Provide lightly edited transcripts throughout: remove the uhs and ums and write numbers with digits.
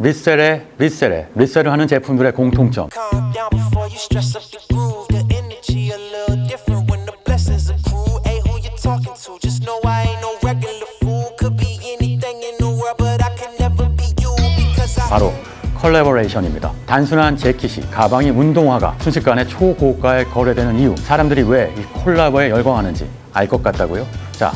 리셀의 리셀에 리셀을 하는 제품들의 공통점. Calm down before you stress up the groove. The energy a little different when the blessings accrue. Hey, who you talking to? Just know I ain't no regular fool. Could be anything in the world, but I can never be you because I. 바로 컬래버레이션입니다. 단순한 재킷이 가방이 운동화가 순식간에 초고가에 거래되는 이유, 사람들이 왜 이 콜라보에 열광하는지 알 것 같다고요? 자,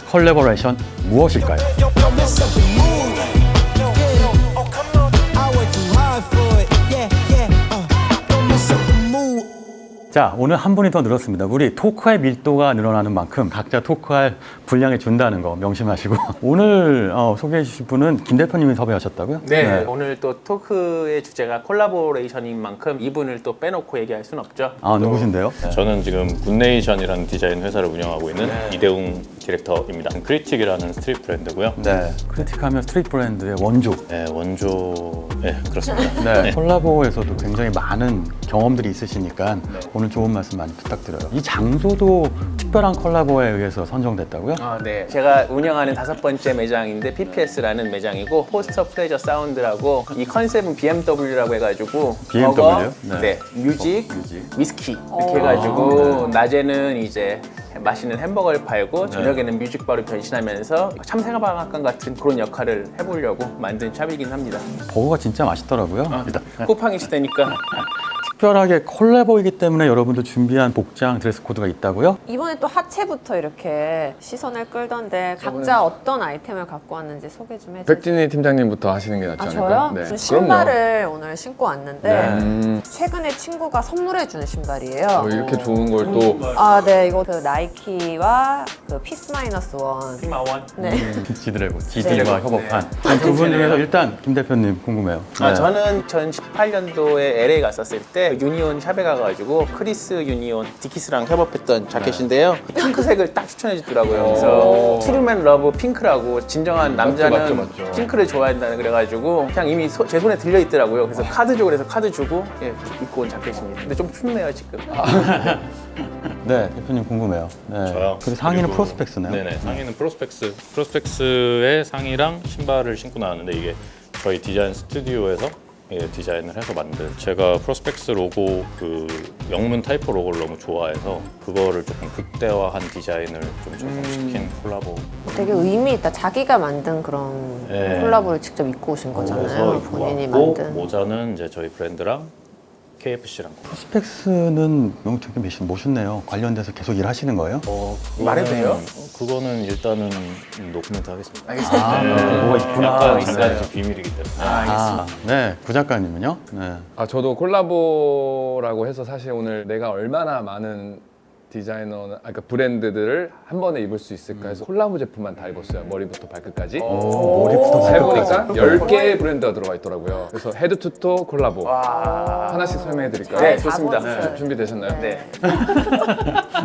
컬래버레이션 무엇일까요? Don't mess up the mood. Oh, come on. I work too hard for it. Yeah, yeah. Don't mess up the mood. 자, 오늘 한 분이 더 늘었습니다. 우리 토크의 밀도가 늘어나는 만큼 각자 토크할 분량을 준다는 거 명심하시고 오늘 소개해 주실 분은 김 대표님이 섭외하셨다고요? 네, 오늘 또 토크의 주제가 콜라보레이션인 만큼 이분을 또 빼놓고 얘기할 수는 없죠. 아, 누구신데요? 네. 저는 지금 굿네이션이라는 디자인 회사를 운영하고 있는 이대웅 디렉터입니다. 크리틱이라는 스트릿 브랜드고요. 네, 크리틱하면 스트릿 브랜드의 원조. 네, 원조, 네, 그렇습니다. 네, 콜라보에서도 굉장히 많은 경험들이 있으시니까 오늘 좋은 말씀 많이 부탁드려요. 이 장소도 특별한 콜라보에 의해서 선정됐다고요? 네. 제가 운영하는 5번째 매장인데 PPS라는 매장이고 포스터 플레저 사운드라고 이 컨셉은 BMW라고 해가지고 BMW 요? 버거, 네. 뮤직, 뮤직. 위스키 이렇게 해가지고 낮에는 이제 맛있는 햄버거를 팔고 네. 저녁에는 뮤직바로 변신하면서 참새가방앗간 같은 그런 역할을 해보려고 만든 샵이긴 합니다. 버거가 진짜 맛있더라고요. 일단 쿠팡이 시대니까 특별하게 콜라보이기 때문에 여러분도 준비한 복장 드레스 코드가 있다고요? 이번에 또 하체부터 이렇게 시선을 끌던데 각자 어떤 아이템을 갖고 왔는지 소개 좀 해주세요. 백진희 팀장님부터 하시는 게 낫지 아, 않을까요? 저요? 저 신발을 오늘 신고 왔는데 최근에 친구가 선물해 준 신발이에요. 이렇게 좋은 걸 또 아, 네, 이거 그 나이키와 그 피스 마이너스 원. 피마원. 네. 지드래곤, 지드와 네. 협업한 네. 두 분 중에서 일단 김 대표님 궁금해요. 네. 저는 2018년도에 LA 갔었을 때 유니온 샵에 가가지고 크리스 유니온 디키스랑 협업했던 자켓인데요. 핑크색을 딱 추천해 주더라고요. 그래서 트루맨 러브 핑크라고 진정한 남자는 맞죠. 핑크를 좋아한다는 그래가지고 그냥 이미 제 손에 들려 있더라고요. 그래서 카드 줘 그래서 카드 주고 입고 온 자켓입니다. 근데 좀 춥네요 지금. 네, 대표님 궁금해요. 네. 저요? 그리고 상의는 그리고- 프로스펙스네요. 네네, 상의는 프로스펙스의 상의랑 신발을 신고 나왔는데 이게 저희 디자인 스튜디오에서 디자인을 해서 만든, 제가 프로스펙스 로고 그 영문 타이포 로고를 너무 좋아해서 그거를 조금 극대화한 디자인을 좀 적용시킨 콜라보. 되게 의미 있다. 자기가 만든 그런 네. 콜라보를 직접 입고 오신 그래서 거잖아요. 입고 본인이 왔고, 만든. 모자는 이제 저희 브랜드랑 KFC랑 프로스펙스는 너무 되게 멋있네요. 관련돼서 계속 일하시는 거예요? 말해도 돼요? 그거는 일단은 노코멘트 하겠습니다. 알겠습니다. 뭐가 있구나. 약간 좀 비밀이기 때문에. 아, 네. 부작가님은요? 네. 저도 콜라보라고 해서 사실 오늘 내가 얼마나 많은 그러니까 브랜드들을 한 번에 입을 수 있을까 해서 콜라보 제품만 다 입었어요. 머리부터 발끝까지. 머리부터 해보니까 10개의 브랜드가 들어가 있더라고요. 그래서 헤드 투토 콜라보. 하나씩 설명해 드릴까요? 네, 좋습니다. 네. 준비되셨나요? 네.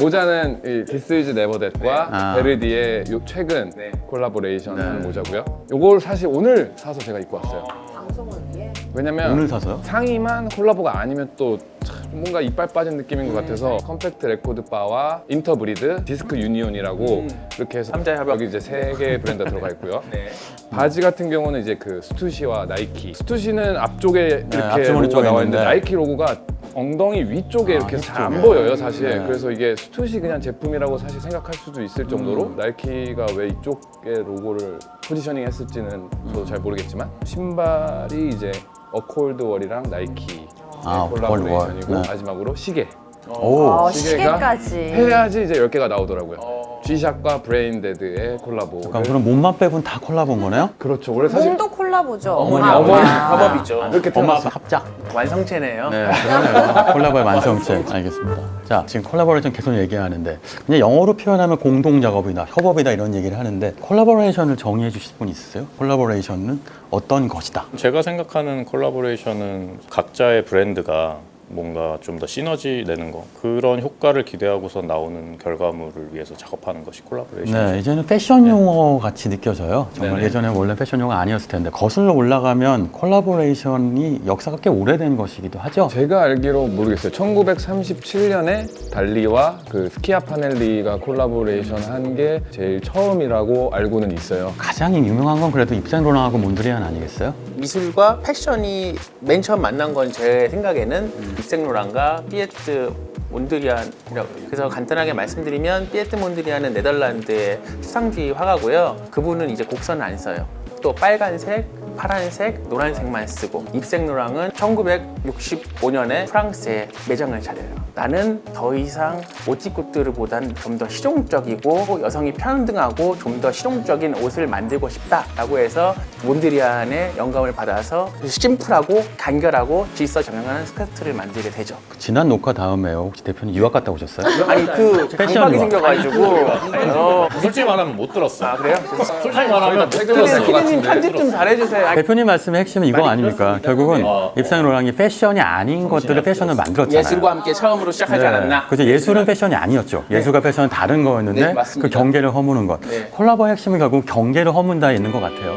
모자는 이 This is Never That과 아. 베르디의 최근 네. 콜라보레이션 하는 모자고요. 요걸 사실 오늘 사서 제가 입고 왔어요. 방송을 위해. 왜냐면 오늘 사서요? 상의만 콜라보가 아니면 또 참 뭔가 이빨 빠진 느낌인 것 같아서 컴팩트 레코드 바와 인터브리드, 디스크 유니온이라고 이렇게 해서 삼자의 협약. 여기 이제 3개의 브랜드가 들어가 있고요. 네. 바지 같은 경우는 이제 그 스투시와 나이키. 스투시는 앞쪽에 이렇게 앞주머니 로고가 쪽에 나와 있는데 있는데. 나이키 로고가 엉덩이 위쪽에 이렇게 잘 안 위쪽에. 보여요 사실. 네. 그래서 이게 스투시 그냥 제품이라고 사실 생각할 수도 있을 정도로 나이키가 왜 이쪽에 로고를 포지셔닝 했을지는 저도 잘 모르겠지만 신발이 이제 어콜드월이랑 나이키 아, 콜라보레이션이고 어콜드월. 네. 마지막으로 시계. 오, 시계까지. 해야지 이제 10개가 나오더라고요. G샷과 브레인데드의 콜라보. 그럼 몸만 빼고는 다 콜라보인 거네요? 그렇죠. 원래 사실 몸도 콜라보죠. 어머니 엄마, 어머니 아빠. 협업이죠. 이렇게 엄마 태어났어요. 아빠 합작. 완성체네요. 네, 그러네요. 콜라보의 완성체. 알겠습니다. 자, 지금 콜라보레이션 계속 얘기하는데 그냥 영어로 표현하면 공동 작업이나 협업이다 이런 얘기를 하는데 콜라보레이션을 정의해 주실 분 있으세요? 콜라보레이션은 어떤 것이다? 제가 생각하는 콜라보레이션은 각자의 브랜드가 뭔가 좀 더 시너지 내는 거 그런 효과를 기대하고서 나오는 결과물을 위해서 작업하는 것이 콜라보레이션이죠. 네, 이제는 패션 용어 같이 느껴져요. 정말 네네. 예전에 원래 패션 용어 아니었을 텐데 거슬러 올라가면 콜라보레이션이 역사가 꽤 오래된 것이기도 하죠. 제가 알기로 모르겠어요. 1937년에 달리와 그 스키아 파넬리가 콜라보레이션 한 게 제일 처음이라고 알고는 있어요. 가장 유명한 건 그래도 입생로랑하고 몬드리안 아니겠어요? 미술과 패션이 맨 처음 만난 건 제 생각에는 입생로랑과 피에트 몬드리안이라고. 그래서 간단하게 말씀드리면 피에트 몬드리안은 네덜란드의 추상주의 화가고요. 그분은 이제 곡선을 안 써요. 또 빨간색, 파란색, 노란색만 쓰고, 입생로랑은 1965년에 프랑스에 매장을 차려요. 나는 더 이상 오티쿠트르보단 좀 더 실용적이고 여성이 평등하고 좀 더 실용적인 옷을 만들고 싶다라고 해서 몬드리안의 영감을 받아서 심플하고 간결하고 질서 정연한 스커트를 만들게 되죠. 지난 녹화 다음에 혹시 대표님 유학 갔다 오셨어요? 아니 그 패션 강박이 유학. 생겨가지고 솔직히 말하면 못 들었어. 아 그래요? 솔직히 말하면 못 팩트 들었어. 것 피디님 같은데. 편집 좀 잘해주세요. 대표님 말씀의 핵심은 이거 아닙니까? 결국은 입생로랑이 패션이 아닌 것들을 패션을 만들었잖아요. 예술과 함께 처음으로 시작하지 않았나? 그죠. 예술은 패션이 아니었죠. 예술과 패션은 다른 거였는데 네, 맞습니다. 그 경계를 허무는 것. 네. 콜라보의 핵심은 결국 경계를 허문다에 있는 것 같아요.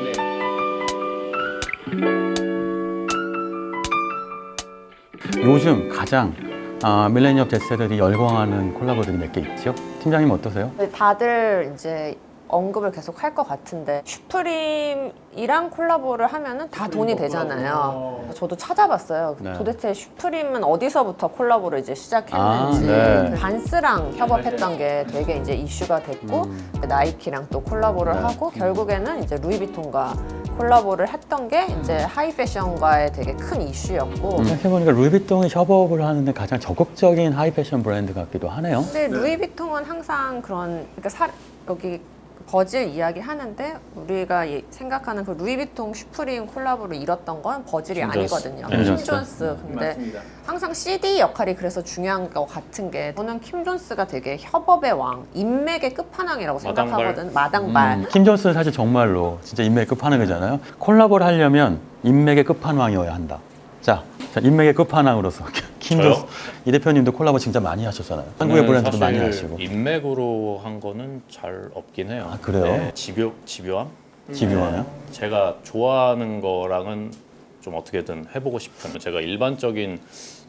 요즘 가장 밀레니엄 Z세들이 열광하는 콜라보들이 몇 개 있죠? 팀장님 어떠세요? 근데 다들 이제 언급을 계속 할 것 같은데 슈프림이랑 콜라보를 하면은 다 돈이 되잖아요. 저도 찾아봤어요. 네. 도대체 슈프림은 어디서부터 콜라보를 이제 시작했는지. 네. 반스랑 협업했던 게 되게 이제 이슈가 됐고 나이키랑 또 콜라보를 네. 하고 결국에는 이제 루이비통과 콜라보를 했던 게 이제 하이 패션과의 되게 큰 이슈였고. 생각해보니까 루이비통이 협업을 하는데 가장 적극적인 하이 패션 브랜드 같기도 하네요. 근데 루이비통은 항상 그런 그러니까 여기 버질 이야기 하는데 우리가 생각하는 그 루이비통 슈프림 콜라보를 이뤘던 건 버질이 킴 존스. 아니거든요. 킴 킴 존스. 존스. 근데 맞습니다. 항상 CD 역할이 그래서 중요한 것 같은 게 저는 킴 존스가 되게 협업의 왕, 인맥의 끝판왕이라고 마당발. 생각하거든. 마당발. 킴 존스는 사실 정말로 진짜 인맥의 끝판왕이잖아요. 콜라보를 하려면 인맥의 끝판왕이어야 한다. 자, 인맥의 끝판왕으로서 킴 저요? 존스 이 대표님도 콜라보 진짜 많이 하셨잖아요. 한국의 브랜드도 많이 하시고. 인맥으로 한 거는 잘 없긴 해요. 아, 그래요? 집요함? 집요하네요. 제가 좋아하는 거랑은 좀 어떻게든 해보고 싶은, 제가 일반적인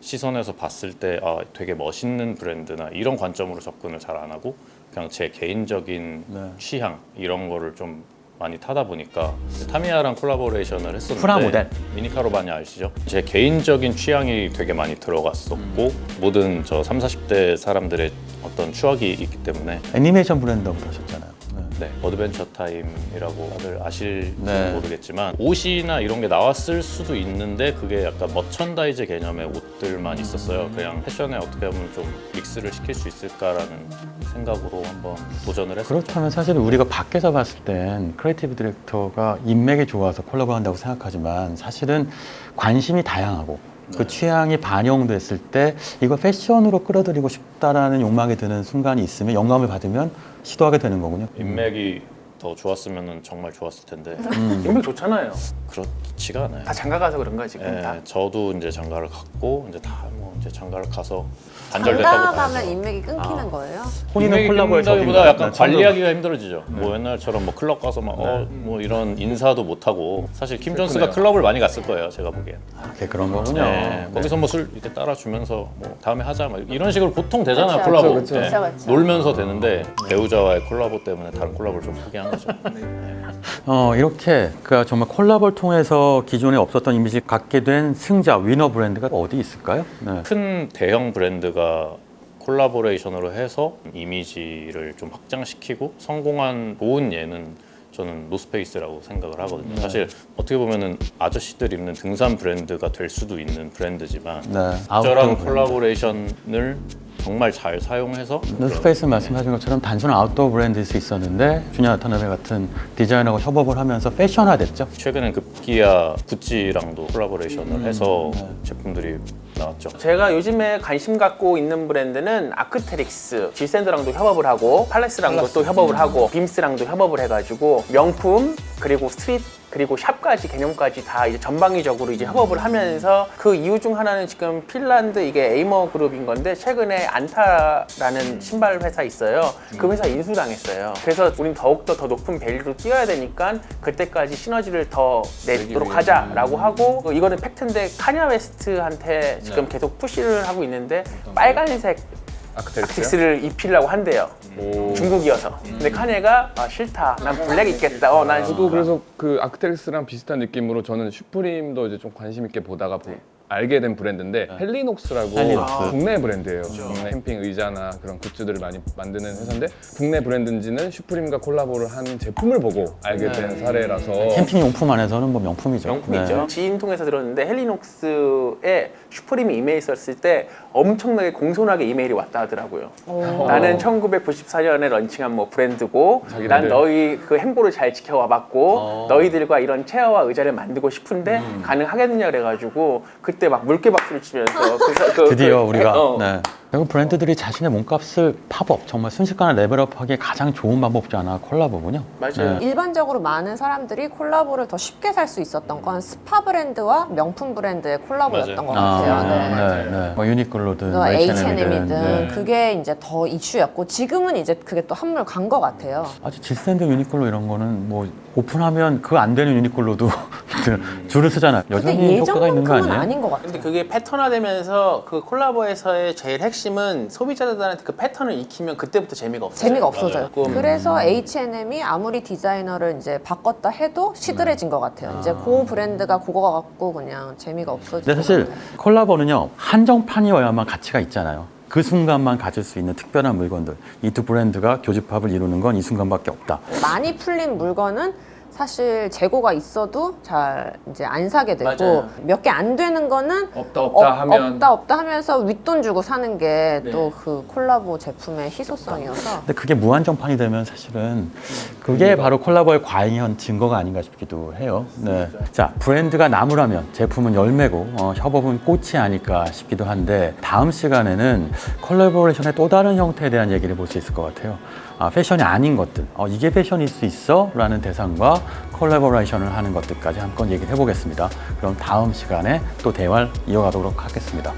시선에서 봤을 때 되게 멋있는 브랜드나 이런 관점으로 접근을 잘 안 하고 그냥 제 개인적인 네. 취향 이런 거를 좀 많이 타다 보니까 타미야랑 콜라보레이션을 했었는데 프라모델. 미니카로바냐 아시죠? 제 개인적인 취향이 되게 많이 들어갔었고 모든 저 30, 40대 사람들의 어떤 추억이 있기 때문에 애니메이션 브랜드부터 하셨잖아요. 네, 어드벤처 타임이라고 다들 아실지 네. 모르겠지만 옷이나 이런 게 나왔을 수도 있는데 그게 약간 머천다이즈 개념의 옷들만 있었어요. 그냥 패션에 어떻게 하면 좀 믹스를 시킬 수 있을까라는 생각으로 한번 도전을 했었죠. 그렇다면 사실 우리가 밖에서 봤을 땐 크리에이티브 디렉터가 인맥이 좋아서 콜라보한다고 생각하지만 사실은 관심이 다양하고 그 취향이 반영됐을 때 이거 패션으로 끌어들이고 싶다라는 욕망이 드는 순간이 있으면 영감을 받으면 시도하게 되는 거군요. 인맥이 더 좋았으면 정말 좋았을 텐데 인맥 좋잖아요. 그렇지가 않아요. 다 장가 가서 그런 거야 지금 다. 저도 이제 장가를 갔고 이제 다 뭐 이제 장가를 가서 장가 단절됐다고 가면 인맥이 끊기는 거예요? 혼인은 콜라보의 보다 약간 적인가? 관리하기가 힘들어지죠. 뭐 옛날처럼 뭐 클럽 가서 막 뭐 이런 인사도 못 하고 사실 킴 존스가 클럽을 많이 갔을 거예요. 제가 보기엔. 그런 거군요. 네. 거기서 뭐 술 이렇게 따라주면서 뭐 다음에 하자 막 이런 식으로 보통 되잖아요. 그쵸, 콜라보. 그쵸, 그쵸. 그쵸, 그쵸. 놀면서 되는데 배우자와의 콜라보 때문에 다른 콜라보를 좀 포기한 거죠. 이렇게 그러니까 정말 콜라보를 통해서 기존에 없었던 이미지를 갖게 된 승자, 위너 브랜드가 어디 있을까요? 네. 큰 대형 브랜드가 콜라보레이션으로 해서 이미지를 좀 확장시키고 성공한 좋은 예는 저는 노스페이스라고 생각을 하거든요. 사실 어떻게 보면은 아저씨들 입는 등산 브랜드가 될 수도 있는 브랜드지만 네. 적절한 아웃도어 콜라보레이션을 정말 잘 사용해서 노스페이스 말씀하신 것처럼 단순한 아웃도어 브랜드일 수 있었는데 주니어 와타나베 같은 디자이너가 협업을 하면서 패션화됐죠. 최근엔 급기야 구찌랑도 콜라보레이션을 해서 제품들이 나왔죠. 제가 요즘에 관심 갖고 있는 브랜드는 아크테릭스, 질샌드랑도 협업을 하고 팔레스랑도 또 협업을 하고 빔스랑도 협업을 해가지고 명품 그리고 스트릿 그리고 샵까지 개념까지 다 이제 전방위적으로 이제 협업을 하면서 그 이유 중 하나는 지금 핀란드 이게 에이머 그룹인 건데 최근에 안타라는 신발 회사 있어요. 그 회사 인수당했어요. 그래서 우린 더욱더 더 높은 밸류로 뛰어야 되니까 그때까지 시너지를 더 내도록 하자라고 하고 이거는 팩트인데 카냐 웨스트한테 지금 계속 푸시를 하고 있는데 빨간색 아크텍스를 입히려고 한대요. 중국이어서. 근데 카네가 싫다. 난 블랙 입겠다. 난 저도 그래서 그 아크텍스랑 비슷한 느낌으로 저는 슈프림도 이제 좀 관심 있게 보다가 알게 된 브랜드인데 헬리녹스라고 헬리녹스. 국내 브랜드예요. 국내 캠핑 의자나 그런 굿즈들을 많이 만드는 회사인데 국내 브랜드인지는 슈프림과 콜라보를 한 제품을 보고 알게 된 사례라서 캠핑 용품 안에서는 뭐 명품이죠. 명품이죠. 네. 지인 통해서 들었는데 헬리녹스에 슈프림이 이메일 썼을 때 엄청나게 공손하게 이메일이 왔다 하더라고요. 나는 1994년에 런칭한 뭐 브랜드고 난 너희 그 행보를 잘 지켜와봤고 너희들과 이런 체어와 의자를 만들고 싶은데 가능하겠느냐 그래가지고 그때 막 물개 박수를 치면서 드디어 우리가 네. 결국 브랜드들이 자신의 몸값을 팝업, 정말 순식간에 레벨업하기에 가장 좋은 방법 중 하나 콜라보군요. 맞아요. 네. 일반적으로 많은 사람들이 콜라보를 더 쉽게 살 수 있었던 건 스파 브랜드와 명품 브랜드의 콜라보였던 것 같아요. 네. 네. 뭐 유니클로든 뭐 H&M이든 네. 그게 이제 더 이슈였고 지금은 이제 그게 또 한물 간 것 같아요. 아주 질샌드 유니클로 이런 거는 뭐 오픈하면 그 안 되는 유니클로도 줄을 쓰잖아요. 근데 여전히 효과가 있는 거 예전만큼은 아니에요? 아닌 것 근데 같아요. 그게 패턴화되면서 그 콜라보에서의 제일 핵심은 소비자들한테 그 패턴을 익히면 그때부터 재미가 없어요. 재미가 없어져요. 조금. 그래서 H&M이 아무리 디자이너를 이제 바꿨다 해도 시들해진 것 같아요. 이제 그 브랜드가 그거 갖고 그냥 재미가 없어지고. 근데 사실 콜라보는요 한정판이어야만 가치가 있잖아요. 그 순간만 가질 수 있는 특별한 물건들, 이 두 브랜드가 교집합을 이루는 건 이 순간밖에 없다. 많이 풀린 물건은 사실 재고가 있어도 잘 이제 안 사게 되고 맞아요. 몇 개 안 되는 거는 없다 하면서 윗돈 주고 사는 게 또 그 콜라보 제품의 희소성이어서 근데 그게 무한정판이 되면 사실은 그게 바로 콜라보의 과잉한 증거가 아닌가 싶기도 해요. 네. 자, 브랜드가 나무라면 제품은 열매고 협업은 꽃이 아닐까 싶기도 한데 다음 시간에는 콜라보레이션의 또 다른 형태에 대한 얘기를 볼 수 있을 것 같아요. 패션이 아닌 것들, 이게 패션일 수 있어? 라는 대상과 콜라보레이션을 하는 것들까지 한번 얘기를 해보겠습니다. 그럼 다음 시간에 또 대화를 이어가도록 하겠습니다.